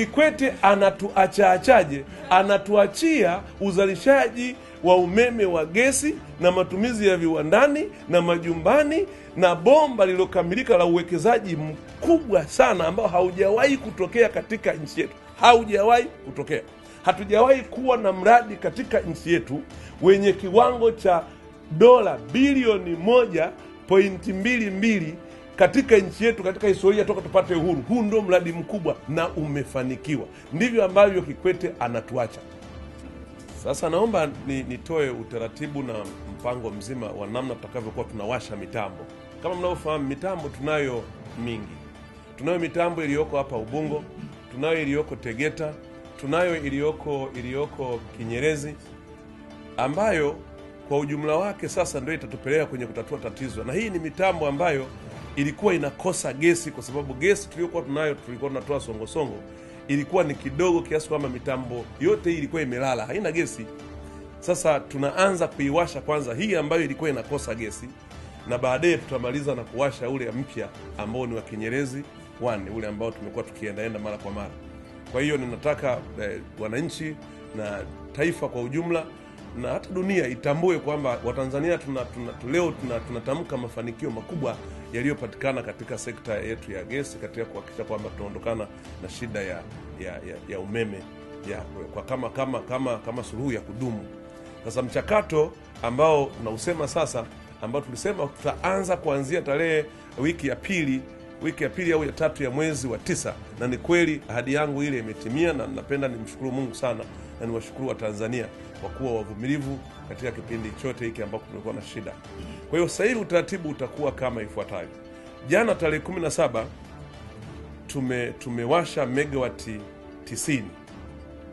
Kikwete anatuachaje? Anatuachia uzalishaji wa umeme wa gesi na matumizi ya viwandani na majumbani na bomba lilokamilika la uwekezaji mkubwa sana ambao haujawahi kutokea katika nchi yetu. Haujawahi kutokea. Hatujawahi kuwa na mradi katika nchi yetu wenye kiwango cha dola bilioni 1.22 katika nchi yetu katika historia toka tupate uhuru. Huu ndio mradi mkubwa na umefanikiwa. Ndivyo ambavyo Kikwete anatuacha. Sasa naomba nitoe utaratibu na mpango mzima wa namna tutakavyokuwa tunawasha mitambo. Kama mnavyofahamu, mitambo tunayo mingi. Tunayo mitambo iliyoko hapa Ubungo, tunayo iliyoko Tegeta, tunayo iliyoko Kinyerezi, ambayo kwa ujumla wake sasa ndio itatupeleka kwenye kutatua tatizo. Na hii ni mitambo ambayo ilikuwa inakosa gesi, kwa sababu gesi tulikuwa tunatoa Songosongo ilikuwa ni kidogo kiasi kwamba mitambo yote hii ilikuwa imelala, haina gesi. Sasa tunaanza kuiwasha kwanza hii ambayo ilikuwa inakosa gesi, na baadaye tutamaliza na kuwasha ule mpya ambao ni wa Kinyerezi 1, ule ambao tumekuwa tukiendaenda mara kwa mara. Kwa hiyo ninataka wananchi na taifa kwa ujumla na hata dunia itambue kwamba Watanzania leo tunatamka mafanikio makubwa yaliyopatikana katika sekta yetu ya gesi, katika kuhakikisha kwamba tunaondokana na shida ya umeme kwa kama suluhu ya kudumu. Sasa mchakato ambao tunausema sasa, ambao tulisema tutaanza kuanzia wiki ya pili au ya tatu ya mwezi wa 9, na ni kweli ahadi yangu ile imetimia, na napenda nimshukuru Mungu sana na niwashukuru wa Tanzania kwa kuwa wavumilivu katika kipindi chote hiki ambako tumekuwa na shida. Kwa hiyo sasa hivi utaratibu utakuwa kama ifuatavyo. Jana tarehe 17 tumewasha megawati 90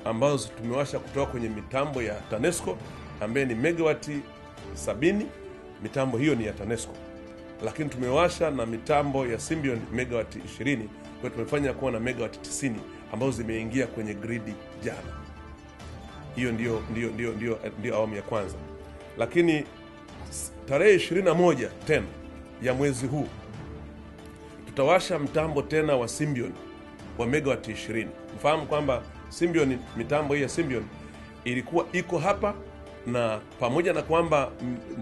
ambazo tumewasha kutoka kwenye mitambo ya TANESCO ambaye ni megawati 70. Mitambo hiyo ni ya TANESCO. Lakini tumewasha na mitambo ya Symbion megawati 20. Kwa hiyo tumefanya kuwa na megawati 90 ambazo zimeingia kwenye gridi jana. Hiyo ndio awamu ya kwanza. Lakini tarehe 21 tena ya mwezi huu tutawasha mtambo tena wa Symbion wa megawati 20. Mfahamu kwamba Symbion, mitambo hii ya Symbion ilikuwa iko hapa, na pamoja na kwamba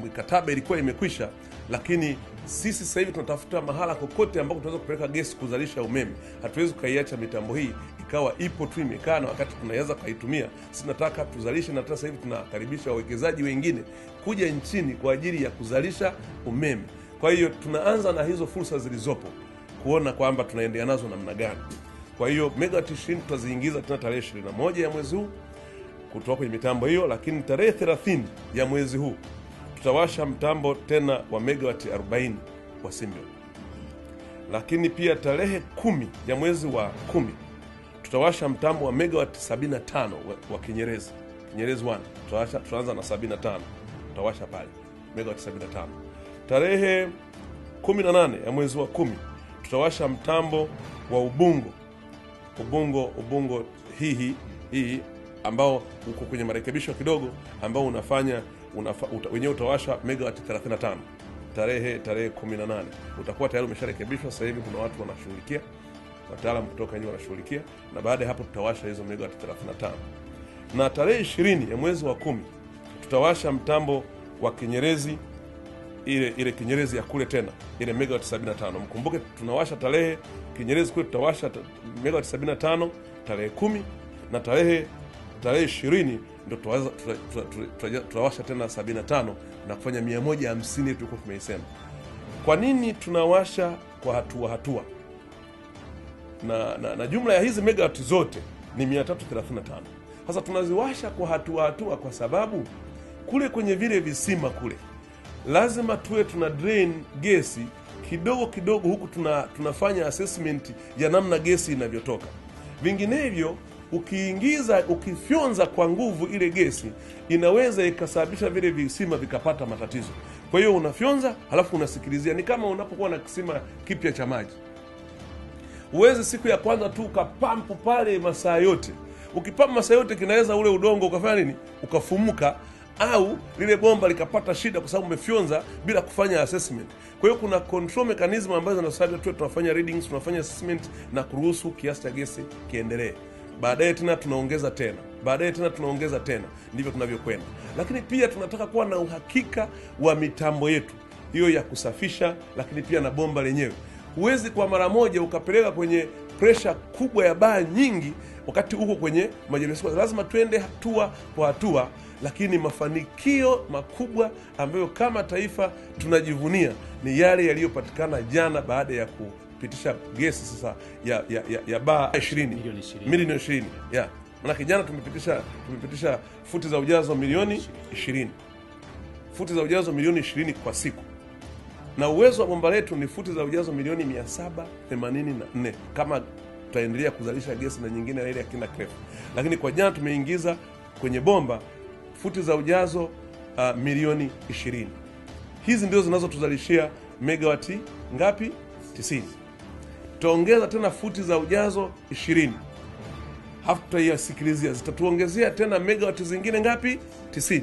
mikataba ilikuwa imekwisha, lakini sisi sasa hivi tunatafuta mahala kokote ambako tunaweza kupeleka gesi kuzalisha umeme. Hatuwezi kuiacha mitambo hii ikawa ipo tu imekaa na wakati tunaweza kuitumia. Sisi nataka tuzalishe, na sasa hivi tunakaribisha wawekezaji wengine kuja nchini kwa ajili ya kuzalisha umeme. Kwa hiyo tunaanza na hizo fursa zilizopo kuona kwamba tunaendelea nazo namna gani. Kwa hiyo megawati 20 tutaziingiza tena tarehe 21 ya mwezi huu kutoka kwenye mitambo hiyo, lakini tarehe 30 ya mwezi huu tutawasha mtambo tena wa megawati 40 wa Symbion. Lakini pia tarehe 10 ya mwezi wa 10 tutawasha mtambo wa megawati 75 wa Kinyerezi 1. Tutaanza na 75. Tutawasha pale megawati 75. Tarehe 18 ya mwezi wa 10 tutawasha mtambo wa Ubungo hii ambao uko kwenye marekebisho kidogo, ambao wenyewe utawasha megawati 35. Tarehe 18 utakuwa tayari umesharekebishwa. Sasa hivi kuna watu wanashughulikia, wataalamu kutoka nje wanashughulikia, na baada ya hapo tutawasha hizo megawati 35. Na tarehe 20 ya mwezi wa 10 tutawasha mtambo wa Kinyerezi, ile Kinyerezi ya kule tena, ile megawati 75. Mkumbuke tunawasha tarehe Kinyerezi kule tutawasha megawati 75 tarehe 10, na tarehe 20 ndio tutawasha tena 75 na kufanya 150 tuko tumeisema. Kwa nini tunawasha kwa hatua? Na jumla ya hizi megawati zote ni 335. Sasa tunaziwasha kwa hatua kwa sababu kule kwenye vile visima kule lazima tuwe tuna drain gesi kidogo huku tunafanya assessment ya namna gesi inavyotoka. Vinginevyo ukifyonza kwa nguvu ile gesi inaweza ikasababisha vile visima vikapata matatizo. Kwa hiyo unafyonza halafu unasikilizia. Ni kama unapokuwa na kisima kipya cha maji. Uweze siku ya kwanza tu ukapampu pale masaa yote. Ukipampa masaa yote kinaweza ule udongo ukafanya nini? Ukafumuka, au lile bomba likapata shida kwa sababu umefyonza bila kufanya assessment. Kwa hiyo kuna control mechanism ambazo zinasaidia tunafanya readings, tunafanya assessment na kuruhusu kiasi cha gesi kiendelee. baadaye tena tunaongeza tena, baadaye tena tunaongeza tena, ndivyo tunavyokwenda. Lakini pia tunataka kuwa na uhakika wa mitambo yetu hiyo ya kusafisha, lakini pia na bomba lenyewe. Huwezi kwa mara moja ukapeleka kwenye pressure kubwa ya baa nyingi wakati uko kwenye majaribio. Lazima twende hatua kwa hatua, lakini mafanikio makubwa ambayo kama taifa tunajivunia ni yale yaliyopatikana jana baada ya kupitisha gesi sasa ya baa 20 milioni 20. Yeah. Maana jana tumepitisha futi za ujazo milioni 20. Futi za ujazo milioni 20 kwa siku. Na uwezo wa bomba letu ni futi za ujazo milioni 784 kama tutaendelea kuzalisha gesi na nyingine na ile ya kina kirefu. Lakini kwa jana tumeingiza kwenye bomba futi za ujazo milioni 20. Hizi ndio zinazotuzalishia megawati ngapi? 90. Tutaongeza tena futi za ujazo 20. Hapo tutaisikilizia, zitatuongezea tena megawati zingine ngapi? 90.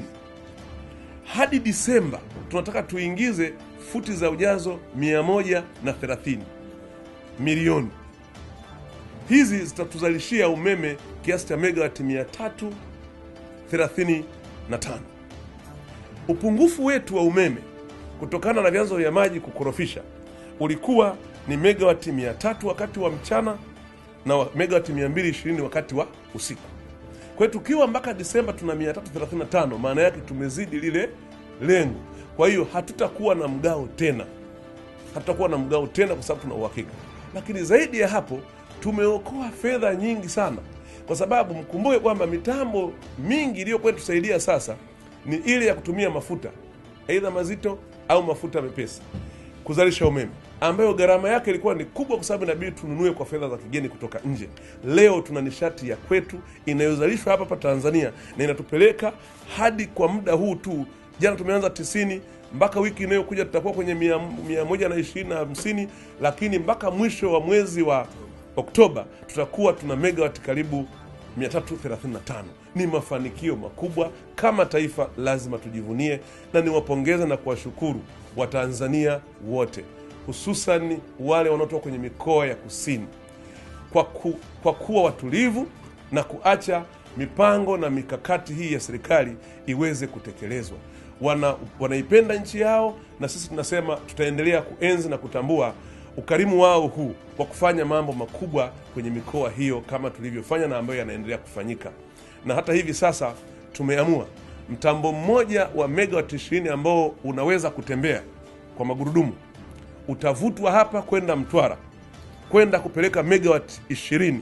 Hadi Disemba tunataka tuingize futi za ujazo 130 milioni. Hizi zitatuzalishia umeme kiasi cha megawati 335. Upungufu wetu wa umeme kutokana na vyanzo vya maji kukorofisha ulikuwa ni megawati 300 wakati wa mchana na megawati 220 wakati wa usiku. Kwa hiyo tukiwa mpaka Disemba tuna 335, maana yake tumezidi lile lengo. Kwa hiyo hatutakuwa na mgao tena. Hatutakuwa na mgao tena kwa sababu tuna uhakika. Lakini zaidi ya hapo tumeokoa fedha nyingi sana. Kwa sababu mkumbuke kwamba mitambo mingi iliyokuwa tusaidia sasa ni ile ya kutumia mafuta, aidha mazito au mafuta mepesi, kuzalisha umeme, ambayo gharama yake ilikuwa ni kubwa kwa sababu inabidi tununue kwa fedha za kigeni kutoka nje. Leo tuna nishati ya kwetu inayozalishwa hapa Tanzania na inatupeleka hadi kwa muda huu tu. Jana tumeanza 90, mpaka wiki inayokuja tutakuwa kwenye 120-150, lakini mpaka mwisho wa mwezi wa Oktoba tutakuwa tuna megawati karibu 335. Ni mafanikio makubwa, kama taifa lazima tujivunie, na niwapongeze na kuwashukuru Watanzania wote, hususan wale wanaotoka kwenye mikoa ya kusini kwa kuwa watulivu na kuacha mipango na mikakati hii ya serikali iweze kutekelezwa. Wanaipenda nchi yao, na sisi tunasema tutaendelea kuenzi na kutambua ukarimu wao huu kwa kufanya mambo makubwa kwenye mikoa hiyo kama tulivyofanya na ambayo yanaendelea kufanyika. Na hata hivi sasa tumeamua mtambo mmoja wa megawati 20 ambao unaweza kutembea kwa magurudumu utavutwa hapa kwenda Mtwara kwenda kupeleka megawati 20.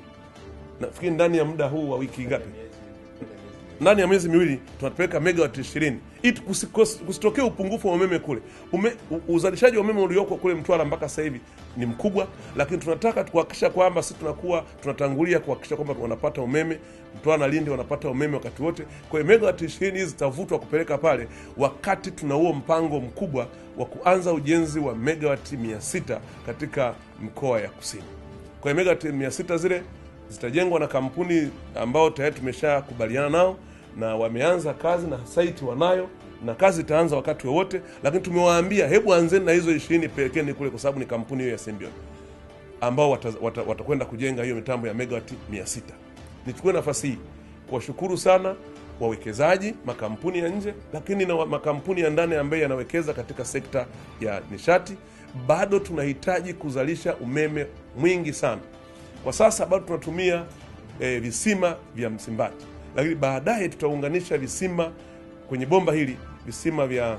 Nafikiri ndani ya muda huu wa wiki ngapi? Ndani ya miezi miwili tunapeleka megawati 20 ili kusitokee upungufu wa umeme kule. Uzalishaji wa umeme ulioko kule Mtwara mpaka sasa hivi ni mkubwa, lakini tunataka kuhakikisha kwamba sisi tunatangulia kuhakikisha kwamba wanapata umeme. Mtwara na Lindi wanapata umeme wakati wote. Kwa hiyo megawati 20 hizi zitavutwa kupeleka pale, wakati tuna huo mpango mkubwa wa kuanza ujenzi wa megawati 600 katika mkoa ya kusini. Kwa hiyo megawati 600 zile zitajengwa na kampuni ambao tayari tumeshakubaliana nao na wameanza kazi na site wanayo, na kazi itaanza wakati wowote. Lakini tumewaambia hebu anzeni na hizo 20 pelekeni kule, kwa sababu ni kampuni hiyo ya Symbion ambao watakwenda kujenga hiyo mitambo ya megawati 600. Nichukue nafasi hii kuwashukuru sana wawekezaji, makampuni ya nje, lakini na makampuni ya ndani ambayo yanawekeza katika sekta ya nishati. Bado tunahitaji kuzalisha umeme mwingi sana. Kwa sasa bado tunatumia visima vya Msimbati, lakini baadaye tutaunganisha visima kwenye bomba hili, visima vya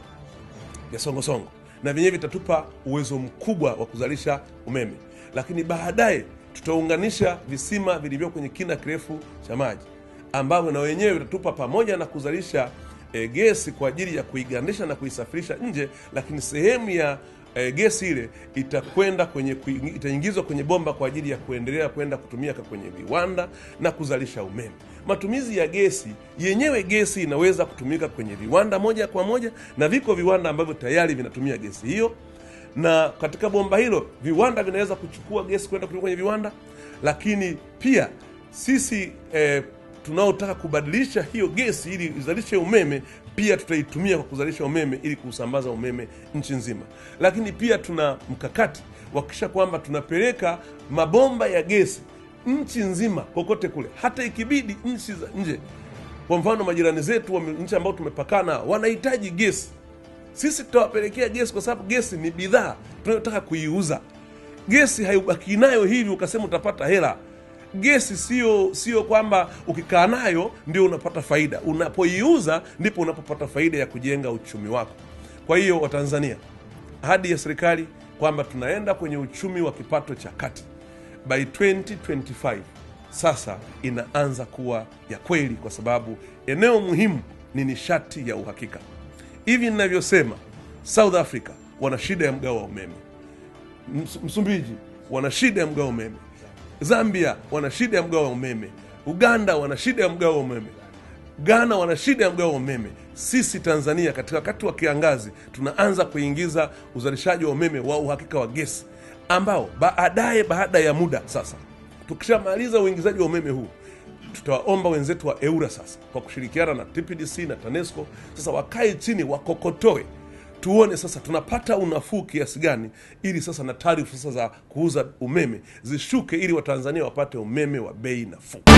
Songosongo, na vyenyewe vitatupa uwezo mkubwa wa kuzalisha umeme. Lakini baadaye tutaunganisha visima vilivyo kwenye kina kirefu cha maji, ambavyo na wenyewe vitatupa, pamoja na kuzalisha gesi kwa ajili ya kuigandisha na kuisafirisha nje, lakini sehemu ya gesi ile itaingizwa kwenye bomba kwa ajili ya kuendelea kwenda kutumia kwenye viwanda na kuzalisha umeme. Matumizi ya gesi yenyewe, gesi inaweza kutumika kwenye viwanda moja kwa moja, na viko viwanda ambavyo tayari vinatumia gesi hiyo, na katika bomba hilo viwanda vinaweza kuchukua gesi kwenda kutumia kwenye viwanda. Lakini pia sisi tunaotaka kubadilisha hiyo gesi ili izalishe umeme, pia tutaitumia kwa kuzalisha umeme ili kusambaza umeme nchi nzima. Lakini pia tuna mkakati kuhakikisha kwamba tunapeleka mabomba ya gesi nchi nzima kokote kule, hata ikibidi nchi za nje, kwa mfano majirani zetu nchi ambao tumepakana wanahitaji gesi, sisi tutawapelekea gesi, kwa sababu gesi ni bidhaa tunayotaka kuiuza. Gesi haibaki nayo hivi ukasema utapata hela. Gesi sio kwamba ukikaa nayo ndio unapata faida. Unapoiuza ndipo unapopata faida ya kujenga uchumi wako. Kwa hiyo Watanzania, ahadi ya serikali kwamba tunaenda kwenye uchumi wa kipato cha kati by 2025 sasa inaanza kuwa ya kweli, kwa sababu eneo muhimu ni nishati ya uhakika. Hivi ninavyosema, South Africa wana shida ya mgao wa umeme, Msumbiji wana shida ya mgao wa umeme, Zambia wana shida ya mgao wa umeme, Uganda wana shida ya mgao wa umeme, Ghana wana shida ya mgao wa umeme. Sisi Tanzania katika wakati wa kiangazi tunaanza kuingiza uzalishaji wa umeme wa uhakika wa gesi, ambao baada ya muda sasa, tukishamaliza uingizaji wa umeme huu, tutawaomba wenzetu wa EWURA sasa kwa kushirikiana na TPDC na TANESCO sasa wakae chini wakokotoe, tuone sasa tunapata unafuu kiasi gani, ili sasa na taarifa sasa za kuuza umeme zishuke, ili Watanzania wapate umeme wa bei nafuu.